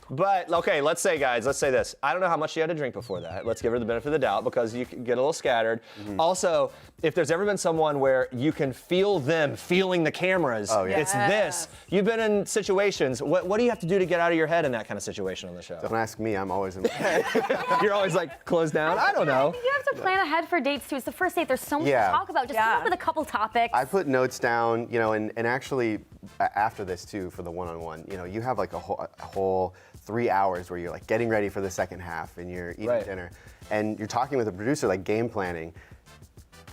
Speaker 1: But, okay, let's say this. I don't know how much she had to drink before that. Let's give her the benefit of the doubt because you can get a little scattered. Also, if there's ever been someone where you can feel them feeling the cameras, it's this. You've been in situations. What do you have to do to get out of your head in that kind of situation on the show?
Speaker 20: Don't ask me. I'm always in my head.
Speaker 1: You're always like closed down? I don't know.
Speaker 2: I think you have to plan ahead for dates, too. It's the first date. There's so much to talk about. Just come up with a couple topics.
Speaker 20: I put notes down, you know, and actually after this, too, for the one-on-one, you know, you have like a whole 3 hours where you're like getting ready for the second half and you're eating dinner and you're talking with a producer, like game planning.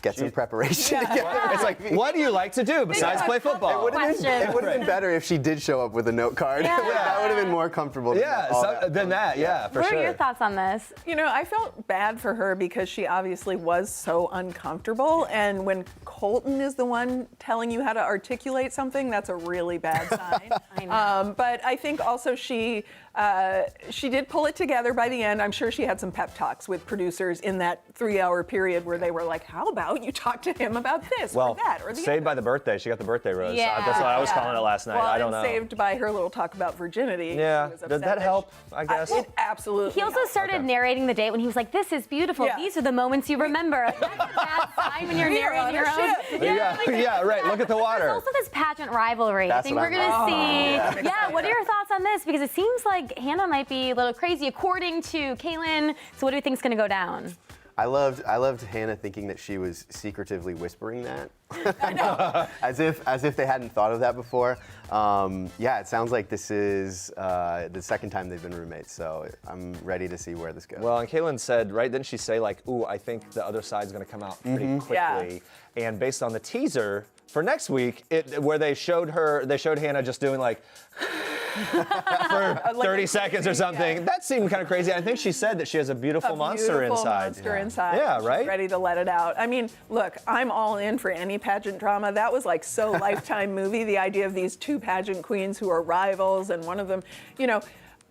Speaker 20: Get some preparation together.
Speaker 1: It's like, what do you like to do besides play football?
Speaker 20: It would have been better if she did show up with a note card. That would have been more comfortable
Speaker 1: than
Speaker 21: that,
Speaker 1: for
Speaker 2: sure.
Speaker 1: sure.
Speaker 2: What are your thoughts on this?
Speaker 21: You know, I felt bad for her because she obviously was so uncomfortable. And when Colton is the one telling you how to articulate something, that's a really bad sign.
Speaker 2: I know.
Speaker 21: But I think also she did pull it together by the end. I'm sure she had some pep talks with producers in that 3-hour period where they were like, how about you talk to him about this or that or the
Speaker 1: saved
Speaker 21: other?
Speaker 1: by the birthday. She got the birthday rose.
Speaker 2: Yeah.
Speaker 1: That's what I was calling it last night.
Speaker 21: Well,
Speaker 1: I don't know.
Speaker 21: Saved by her little talk about virginity.
Speaker 1: Yeah.
Speaker 21: She was
Speaker 1: Did
Speaker 21: upset
Speaker 1: that help, I guess?
Speaker 21: It absolutely
Speaker 2: He also
Speaker 21: helped.
Speaker 2: started narrating the date when he was like, this is beautiful.
Speaker 21: Yeah.
Speaker 2: These are the moments you remember. That's a bad sign when you're narrating your own.
Speaker 1: Right. Look at the water.
Speaker 2: There's also this pageant rivalry. I think we're going to see. What are your thoughts on this? Because it seems like Hannah might be a little crazy according to CAELYNN. So what do you think is going to go down?
Speaker 20: I loved Hannah thinking that she was secretively whispering that. I know. as if they hadn't thought of that before. It sounds like this is the second time they've been roommates, so I'm ready to see where this goes.
Speaker 1: Well, and CAELYNN said, right, didn't she say like, ooh, I think the other side's gonna come out pretty quickly. Yeah. And based on the teaser for next week, where they showed Hannah just doing like, for 30 seconds or something. Yeah. That seemed kind of crazy. I think she said that she has a beautiful monster inside.
Speaker 21: Yeah,
Speaker 1: right?
Speaker 21: She's ready to let it out. I mean, look, I'm all in for any pageant drama. That was like so Lifetime movie, the idea of these two pageant queens who are rivals, and one of them, you know,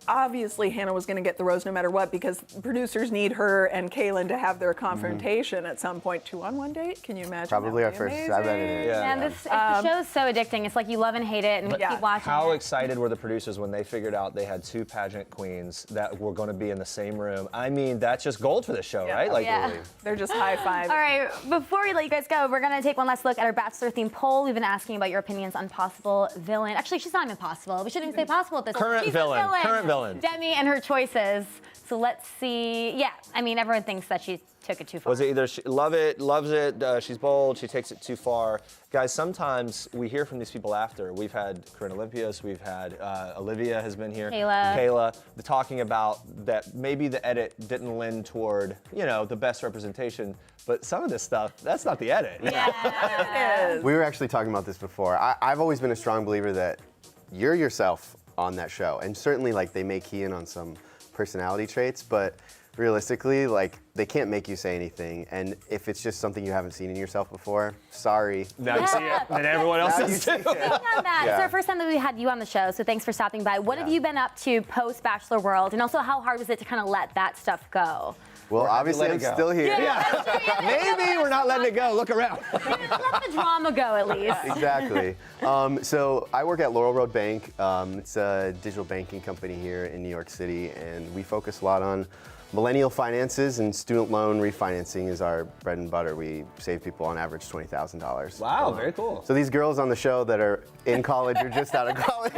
Speaker 21: obviously Hannah was going to get the rose no matter what, because producers need her and CAELYNN to have their confrontation at some point. 2-on-1 date? Can you imagine?
Speaker 20: Probably our first. I bet it is.
Speaker 2: Yeah, the show is so addicting. It's like you love and hate it, and we keep watching.
Speaker 1: How excited were the producers when they figured out they had two pageant queens that were going to be in the same room? I mean, that's just gold for this show, right? Like,
Speaker 21: they're just high five.
Speaker 2: All right, before we let you guys go, we're going to take one last look at our Bachelor themed poll. We've been asking about your opinions on possible villain. Actually, she's not even possible. We shouldn't even say possible at this point.
Speaker 1: Current villain. Current villain.
Speaker 2: Demi and her choices. So let's see. Yeah, I mean, everyone thinks that she took it too far.
Speaker 1: Was it either she loves it, she's bold, she takes it too far? Guys, sometimes we hear from these people after. We've had Corinne Olympios, we've had Olivia has been here. Kayla, talking about that maybe the edit didn't lend toward, you know, the best representation, but some of this stuff, that's not the edit.
Speaker 21: Yeah, it is.
Speaker 20: We were actually talking about this before. I've always been a strong believer that you're yourself on that show, and certainly like they may key in on some personality traits, but realistically, like, they can't make you say anything, and if it's just something you haven't seen in yourself before, sorry.
Speaker 1: Now you see it, and everyone else is too.
Speaker 2: Speaking on that, it's our first time that we had you on the show, so thanks for stopping by. What have you been up to post-Bachelor world, and also how hard was it to kind of let that stuff go?
Speaker 20: Well, obviously I'm still here.
Speaker 1: Maybe we're not letting it go. Look around.
Speaker 2: Let the drama go, at least.
Speaker 20: Exactly. So I work at Laurel Road Bank. It's a digital banking company here in New York City, and we focus a lot on millennial finances, and student loan refinancing is our bread and butter. We save people on average $20,000.
Speaker 1: Wow, very cool.
Speaker 20: So these girls on the show that are in college or just out of college,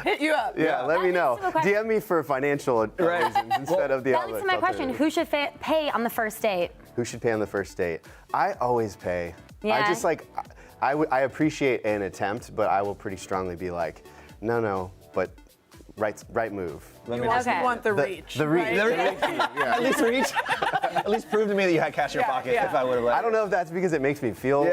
Speaker 21: hit you up.
Speaker 20: Yeah, let me know. DM me for financial reasons instead of the
Speaker 2: that leads to my question. Who should pay on the first date?
Speaker 20: Who should pay on the first date? I always pay.
Speaker 2: Yeah.
Speaker 20: I just like, I appreciate an attempt, but I will pretty strongly be like, no, but right move.
Speaker 21: You want the reach.
Speaker 20: The reach.
Speaker 21: Right?
Speaker 1: At least reach. At least prove to me that you had cash in your pocket. If I would have.
Speaker 20: I don't know if that's because it makes me feel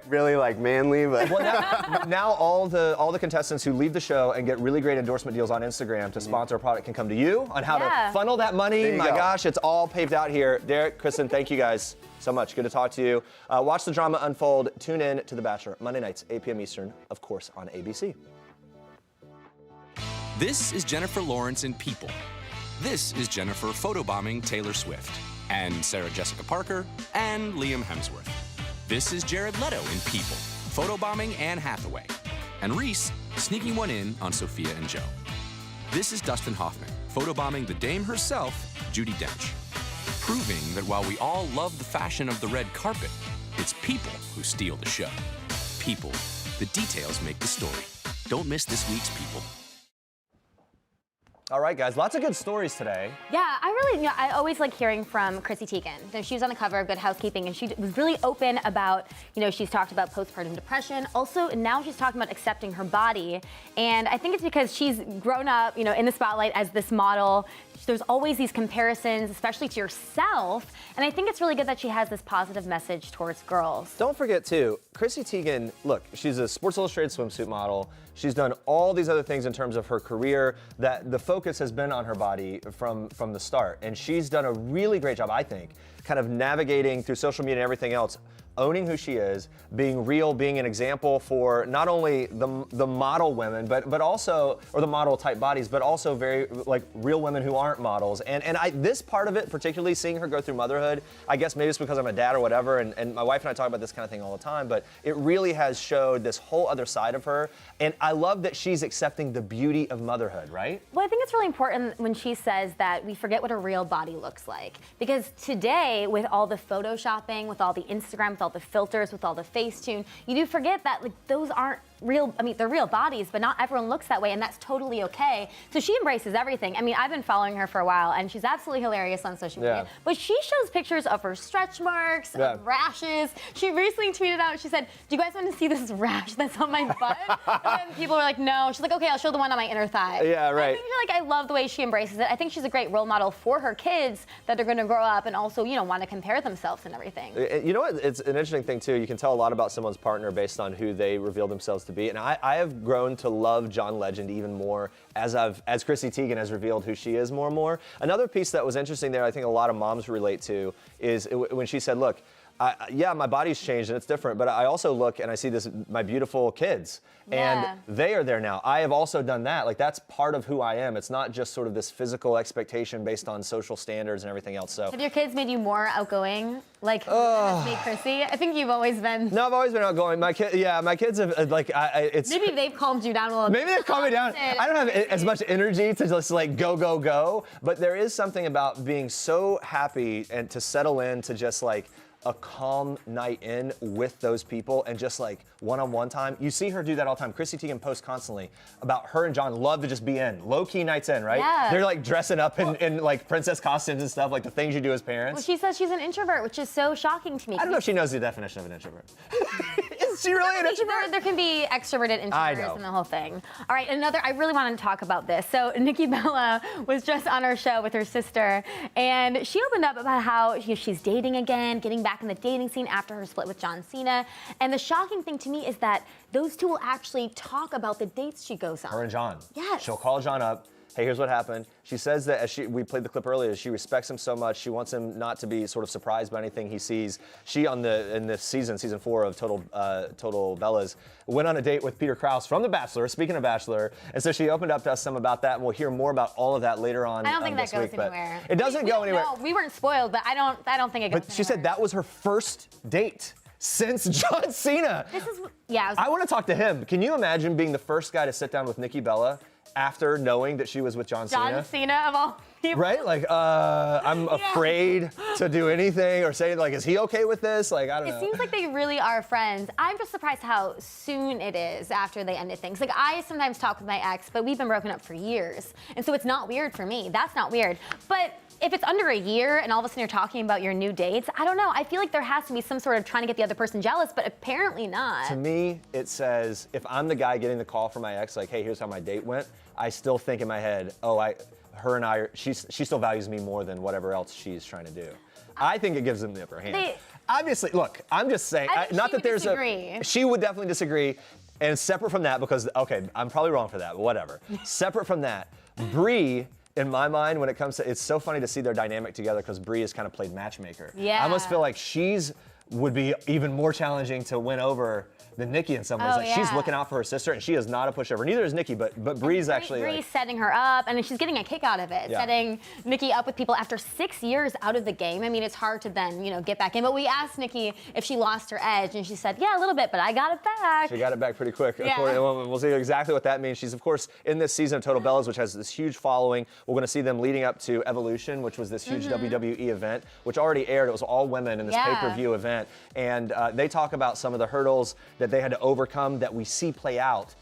Speaker 20: really like manly, but
Speaker 1: now all the contestants who leave the show and get really great endorsement deals on Instagram to sponsor a product can come to you on how to funnel that money. My gosh, it's all paved out here. Derek, Kristen, thank you guys so much. Good to talk to you. Watch the drama unfold. Tune in to The Bachelor Monday nights, 8 p.m. Eastern, of course, on ABC.
Speaker 5: This is Jennifer Lawrence in People. This is Jennifer photobombing Taylor Swift, and Sarah Jessica Parker, and Liam Hemsworth. This is Jared Leto in People, photobombing Anne Hathaway, and Reese sneaking one in on Sophia and Joe. This is Dustin Hoffman, photobombing the dame herself, Judi Dench, proving that while we all love the fashion of the red carpet, it's people who steal the show. People, the details make the story. Don't miss this week's People.
Speaker 1: All right, guys, lots of good stories today.
Speaker 2: Yeah, I always like hearing from Chrissy Teigen. So she was on the cover of Good Housekeeping, and she was really open about, she's talked about postpartum depression. Also, now she's talking about accepting her body. And I think it's because she's grown up, in the spotlight as this model. There's always these comparisons, especially to yourself. And I think it's really good that she has this positive message towards girls.
Speaker 1: Don't forget, too, Chrissy Teigen, look, she's a Sports Illustrated swimsuit model. She's done all these other things in terms of her career that the focus has been on her body from the start. And she's done a really great job, I think, kind of navigating through social media and everything else, owning who she is, being real, being an example for not only the model women, but also, or the model type bodies, but also very like real women who aren't models. And this part of it, particularly seeing her go through motherhood, I guess maybe it's because I'm a dad or whatever, and my wife and I talk about this kind of thing all the time, but it really has showed this whole other side of her. And I love that she's accepting the beauty of motherhood, right?
Speaker 2: Well, I think it's really important when she says that we forget what a real body looks like. Because today, with all the photoshopping, with all the Instagram, with all the filters, with all the Facetune, you do forget that those aren't real. I mean, they're real bodies, but not everyone looks that way, and that's totally okay. So she embraces everything. I mean, I've been following her for a while, and she's absolutely hilarious on social media. But she shows pictures of her stretch marks, of rashes. She recently tweeted out, she said, "Do you guys want to see this rash that's on my butt?" And then people were like, "No." She's like, "Okay, I'll show the one on my inner thigh."
Speaker 1: Yeah, right.
Speaker 2: I love the way she embraces it. I think she's a great role model for her kids that are going to grow up and also, want to compare themselves and everything.
Speaker 1: You know what? It's an interesting thing, too. You can tell a lot about someone's partner based on who they reveal themselves to be. And I have grown to love John Legend even more as Chrissy Teigen has revealed who she is more and more. Another piece that was interesting there, I think a lot of moms relate to, is when she said, look, yeah, my body's changed and it's different, but I also look and I see my beautiful kids, and they are there now. I have also done that. Like, that's part of who I am. It's not just sort of this physical expectation based on social standards and everything else. So,
Speaker 2: have your kids made you more outgoing, like me, Chrissy? I think you've always been.
Speaker 1: No, I've always been outgoing. My kids have it's.
Speaker 2: Maybe they've calmed you down a little bit.
Speaker 1: Maybe they've calmed me down. I don't have as much energy to just like go, but there is something about being so happy and to settle in to just like a calm night in with those people and just like one-on-one time. You see her do that all the time. Chrissy Teigen posts constantly about her and John love to just be in, low-key nights in, right?
Speaker 2: Yeah.
Speaker 1: They're like dressing up in like princess costumes and stuff, like the things you do as parents.
Speaker 2: Well, she says she's an introvert, which is so shocking to me.
Speaker 1: I don't know if she knows the definition of an introvert. Is she really an introvert?
Speaker 2: There can be extroverted introverts and the whole thing. All right, I really want to talk about this. So Nikki Bella was just on our show with her sister, and she opened up about how she's dating again, getting back in the dating scene after her split with John Cena. And the shocking thing to me is that those two will actually talk about the dates she goes on.
Speaker 1: Her and John.
Speaker 2: Yes.
Speaker 1: She'll call John up. Hey, here's what happened. She says that we played the clip earlier, she respects him so much. She wants him not to be sort of surprised by anything he sees. She in this season 4 of Total Bellas, went on a date with Peter Krause from The Bachelor, speaking of Bachelor. And so she opened up to us some about that, and we'll hear more about all of that later on.
Speaker 2: I don't think that goes
Speaker 1: week,
Speaker 2: anywhere.
Speaker 1: It doesn't go anywhere.
Speaker 2: No, we weren't spoiled, but I don't think it goes
Speaker 1: But she said that was her first date since John Cena. I want to talk to him. Can you imagine being the first guy to sit down with Nikki Bella after knowing that she was with John Cena?
Speaker 2: John Cena of all people.
Speaker 1: Right? Like, I'm afraid to do anything or say, like, is he okay with this? Like, I don't know.
Speaker 2: It seems like they really are friends. I'm just surprised how soon it is after they ended things. Like, I sometimes talk with my ex, but we've been broken up for years. And so it's not weird for me. That's not weird. But if it's under a year and all of a sudden you're talking about your new dates, I don't know. I feel like there has to be some sort of trying to get the other person jealous, but apparently not.
Speaker 1: To me, it says, if I'm the guy getting the call from my ex, like, hey, here's how my date went, I still think in my head, she still values me more than whatever else she's trying to do. I think it gives them the upper hand. Obviously, look, I'm just saying, not that there's she would definitely disagree. And separate from that, because, okay, I'm probably wrong for that, but whatever. Separate from that, Brie, in my mind, when it comes to, it's so funny to see their dynamic together because Brie has kind of played matchmaker.
Speaker 2: Yeah.
Speaker 1: I almost feel like would be even more challenging to win over than Nikki in some ways. She's looking out for her sister, and she is not a pushover. Neither is Nikki, but Brie's actually
Speaker 2: Brie's setting her up, and she's getting a kick out of it, setting Nikki up with people after 6 years out of the game. I mean, it's hard to then, get back in. But we asked Nikki if she lost her edge, and she said, yeah, a little bit, but I got it back.
Speaker 1: She got it back pretty quick.
Speaker 2: Yeah.
Speaker 1: We'll see exactly what that means. She's, of course, in this season of Total Bellas, which has this huge following. We're going to see them leading up to Evolution, which was this huge WWE event, which already aired. It was all women in this pay-per-view event. And they talk about some of the hurdles that they had to overcome that we see play out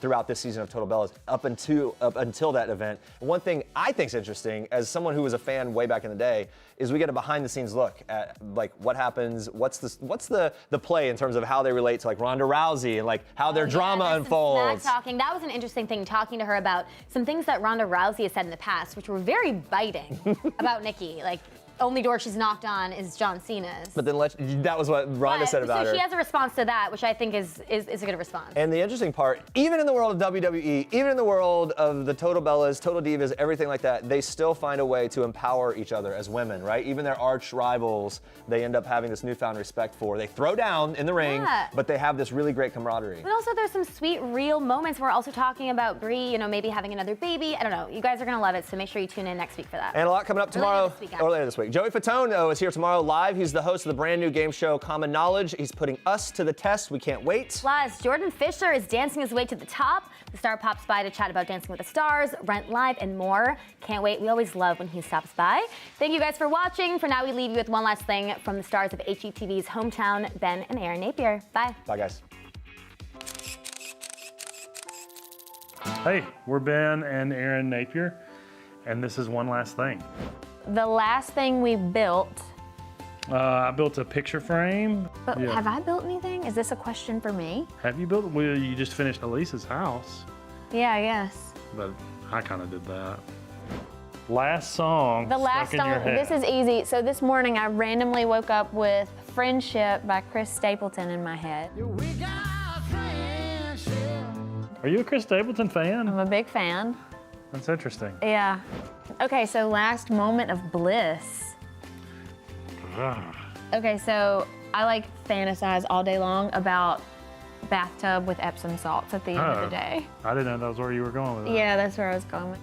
Speaker 1: throughout this season of Total Bellas up until that event. And one thing I think is interesting, as someone who was a fan way back in the day, is we get a behind-the-scenes look at like what happens, what's the play in terms of how they relate to like Ronda Rousey and like how their drama unfolds.
Speaker 2: Talking. That was an interesting thing, talking to her about some things that Ronda Rousey has said in the past, which were very biting about Nikki. Like, only door she's knocked on is John Cena's.
Speaker 1: But then that was what Ronda said about her.
Speaker 2: So she has a response to that, which I think is a good response.
Speaker 1: And the interesting part, even in the world of WWE, even in the world of the Total Bellas, Total Divas, everything like that, they still find a way to empower each other as women, right? Even their arch rivals, they end up having this newfound respect for. They throw down in the ring, but they have this really great camaraderie.
Speaker 2: But also there's some sweet, real moments. We're also talking about Brie, maybe having another baby. I don't know. You guys are gonna love it, so make sure you tune in next week for that.
Speaker 1: And a lot coming up tomorrow, or later this week. Joey Fatone is here tomorrow live. He's the host of the brand new game show Common Knowledge. He's putting us to the test. We can't wait.
Speaker 2: Plus, Jordan Fisher is dancing his way to the top. The star pops by to chat about Dancing with the Stars, Rent Live, and more. Can't wait. We always love when he stops by. Thank you guys for watching. For now, we leave you with one last thing from the stars of HGTV's Hometown, Ben and Aaron Napier. Bye.
Speaker 1: Bye, guys.
Speaker 6: Hey, we're Ben and Aaron Napier, and this is One Last Thing.
Speaker 2: The last thing we built.
Speaker 6: I built a picture frame.
Speaker 2: But have I built anything? Is this a question for me?
Speaker 6: Have you built? Well, you just finished Elisa's house.
Speaker 2: Yeah, I guess.
Speaker 6: But I kind of did that. Last song.
Speaker 2: The last
Speaker 6: stuck in your
Speaker 2: song.
Speaker 6: head.
Speaker 2: This is easy. So this morning I randomly woke up with "Friendship" by Chris Stapleton in my head.
Speaker 7: We got friendship.
Speaker 6: Are you a Chris Stapleton fan?
Speaker 4: I'm a big fan.
Speaker 6: That's interesting.
Speaker 4: Yeah. Okay, so last moment of bliss. Okay, so I like fantasize all day long about bathtub with Epsom salts at the end of the day.
Speaker 6: I didn't know that was where you were going with that.
Speaker 4: Yeah, that's where I was going with.